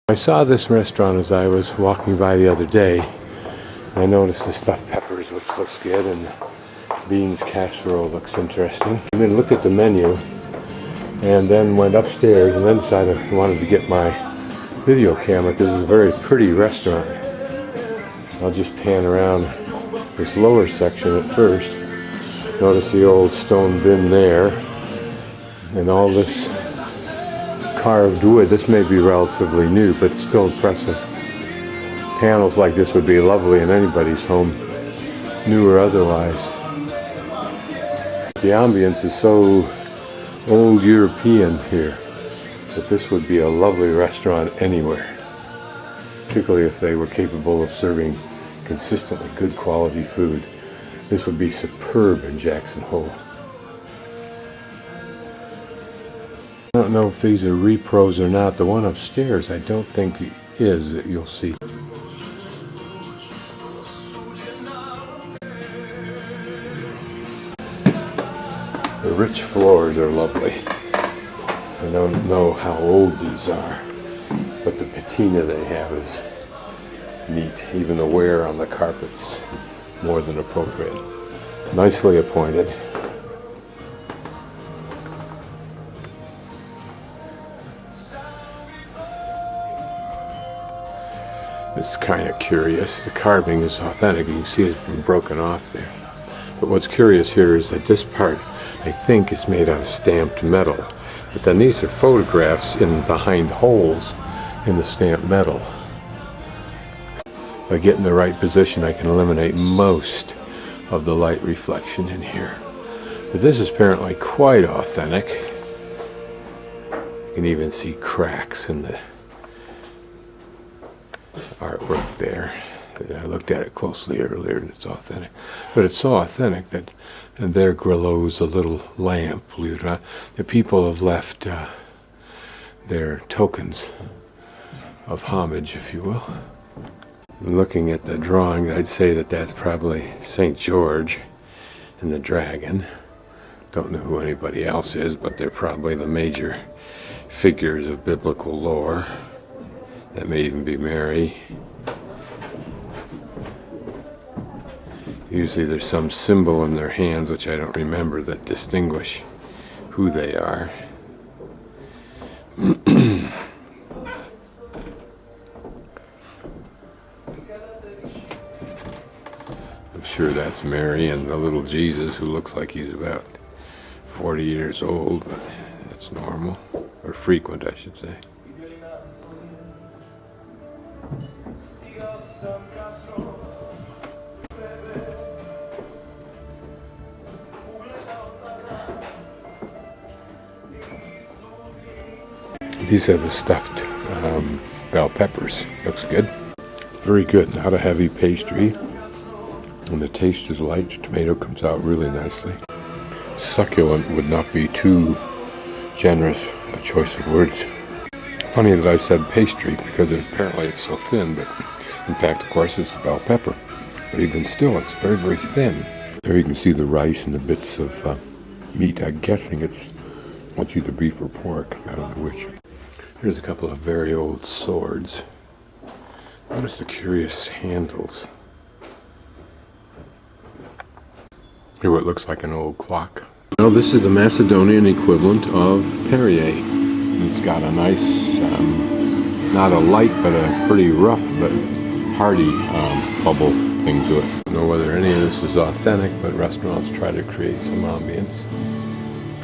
I saw this restaurant as I was walking by the other day. I noticed the stuffed peppers, which looks good, and the beans casserole looks interesting. I mean, looked at the menu and then went upstairs and then decided I wanted to get my video camera because it's a very pretty restaurant. I'll just pan around this lower section at first. Notice the old stone bin there and all this carved wood. This may be relatively new, but it's still impressive. Panels like this would be lovely in anybody's home, new or otherwise. The ambience is so old European here that this would be a lovely restaurant anywhere, particularly if they were capable of serving consistently good quality food. This would be superb in Jackson Hole. I don't know if these are repros or not. The one upstairs I don't think is, that you'll see. The rich floors are lovely. I don't know how old these are, but the patina they have is neat. Even the wear on the carpets, more than appropriate. Nicely appointed. It's kind of curious. The carving is authentic. You can see it's been broken off there. But what's curious here is that this part, I think, is made out of stamped metal. But then these are photographs in behind holes in the stamped metal. If I get in the right position, I can eliminate most of the light reflection in here. But this is apparently quite authentic. You can even see cracks in the artwork there. I looked at it closely earlier and it's authentic. But it's so authentic that there glows a little lamp, believe it or not. The people have left their tokens of homage, if you will. Looking at the drawing, I'd say that that's probably St. George and the dragon. Don't know who anybody else is, but they're probably the major figures of biblical lore. That may even be Mary. Usually there's some symbol in their hands, which I don't remember, that distinguish who they are. I'm sure that's Mary and the little Jesus, who looks like he's about 40 years old, but that's normal, or frequent, I should say. These are the stuffed bell peppers. Looks good. Very good. Not a heavy pastry. And the taste is light. Tomato comes out really nicely. Succulent would not be too generous a choice of words. Funny that I said pastry because apparently it's so thin, but in fact, of course, it's bell pepper. But even still, it's very, very thin. There you can see the rice and the bits of meat. I'm guessing it's either beef or pork. I don't know which. Here's a couple of very old swords. Notice the curious handles. Here, what looks like an old clock. Well, this is the Macedonian equivalent of Perrier. It's got a nice, not a light, but a pretty rough but hearty bubble thing to it. I don't know whether any of this is authentic, but restaurants try to create some ambience.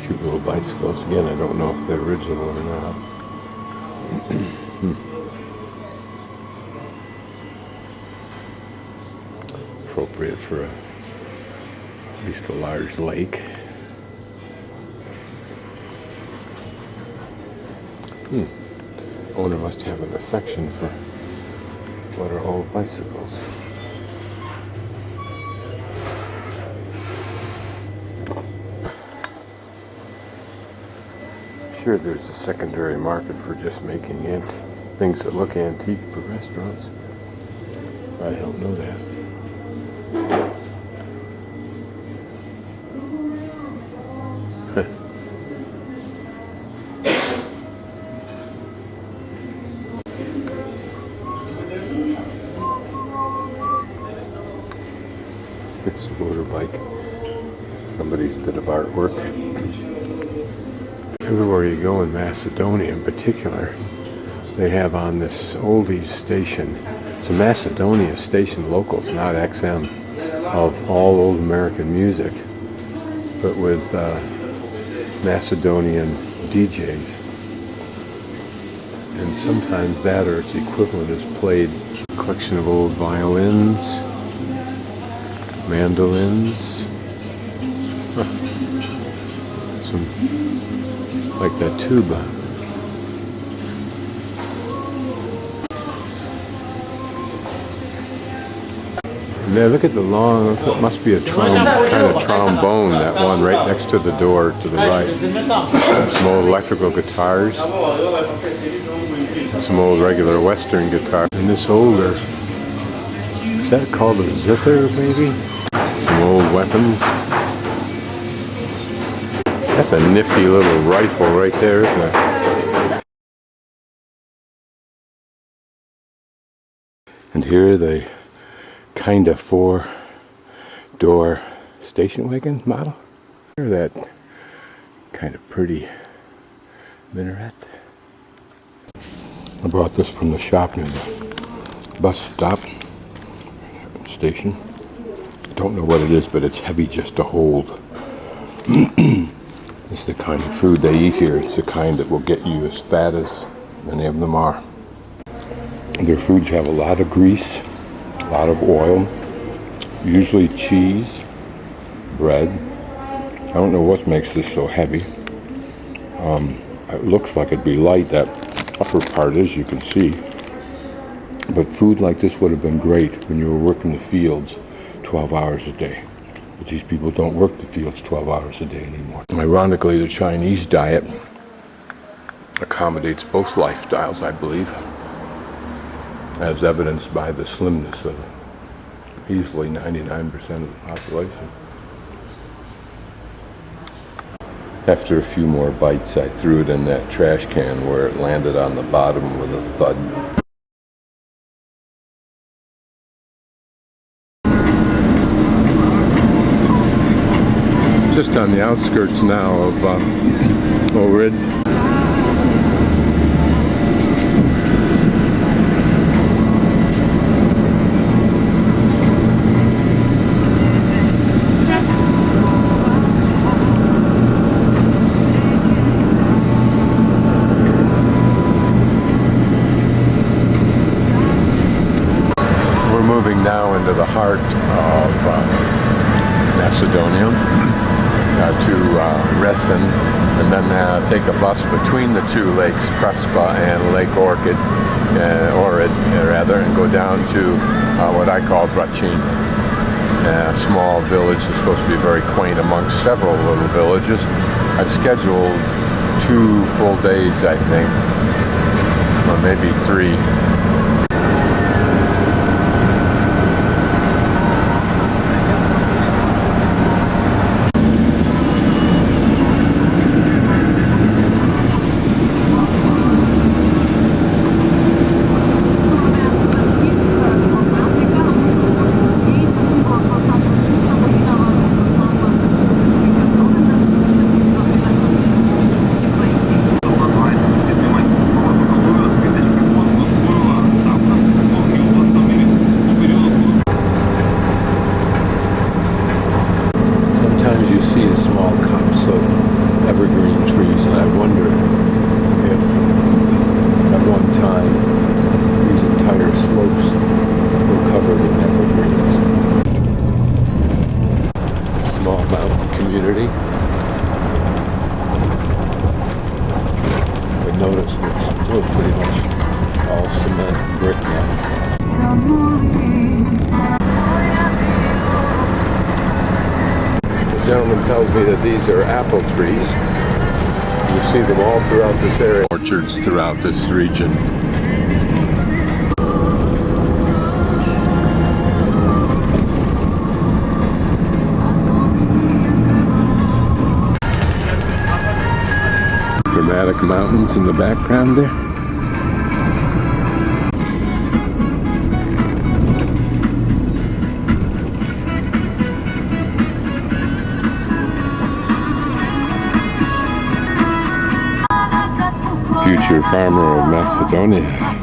Cute little bicycles. Again, I don't know if they're original or not. Appropriate for at least a large lake. Owner must have an affection for what are old bicycles. Sure, there's a secondary market for just making things that look antique for restaurants. I don't know that. It's a motorbike. Somebody's bit of artwork. Everywhere you go in Macedonia in particular, they have on this oldies station. It's a Macedonia station, locals, not XM, of all old American music, but with Macedonian DJs. And sometimes that or its equivalent is played. A collection of old violins, mandolins, some like that tuba. And there, look at the long, it must be a kind of trombone, that one right next to the door to the right. Some old electrical guitars, some old regular Western guitar. And this older, is that called a zither maybe? Some old weapons. That's a nifty little rifle right there, isn't it? And here the kind of 4-door station wagon model. Hear that kind of pretty minaret. I brought this from the shop near the bus stop station. I don't know what it is, but it's heavy just to hold. It's the kind of food they eat here. It's the kind that will get you as fat as many of them are. Their foods have a lot of grease, a lot of oil, usually cheese, bread. I don't know what makes this so heavy. It looks like it'd be light, that upper part is, you can see. But food like this would have been great when you were working the fields 12 hours a day. But these people don't work the fields 12 hours a day anymore. Ironically, the Chinese diet accommodates both lifestyles, I believe, as evidenced by the slimness of easily 99% of the population. After a few more bites, I threw it in that trash can where it landed on the bottom with a thud. Just on the outskirts now of Ohrid. Now into the heart of Macedonia to Resen, and then take a bus between the two lakes, Prespa and Lake Ohrid, and go down to what I call Brajchino, a small village that's supposed to be very quaint amongst several little villages. I've scheduled 2 full days, I think, or maybe 3. Notice it's still pretty much all cement and brick now. The gentleman tells me that these are apple trees. You see them all throughout this area. Orchards throughout this region. Dramatic mountains in the background there. future farmer of Macedonia.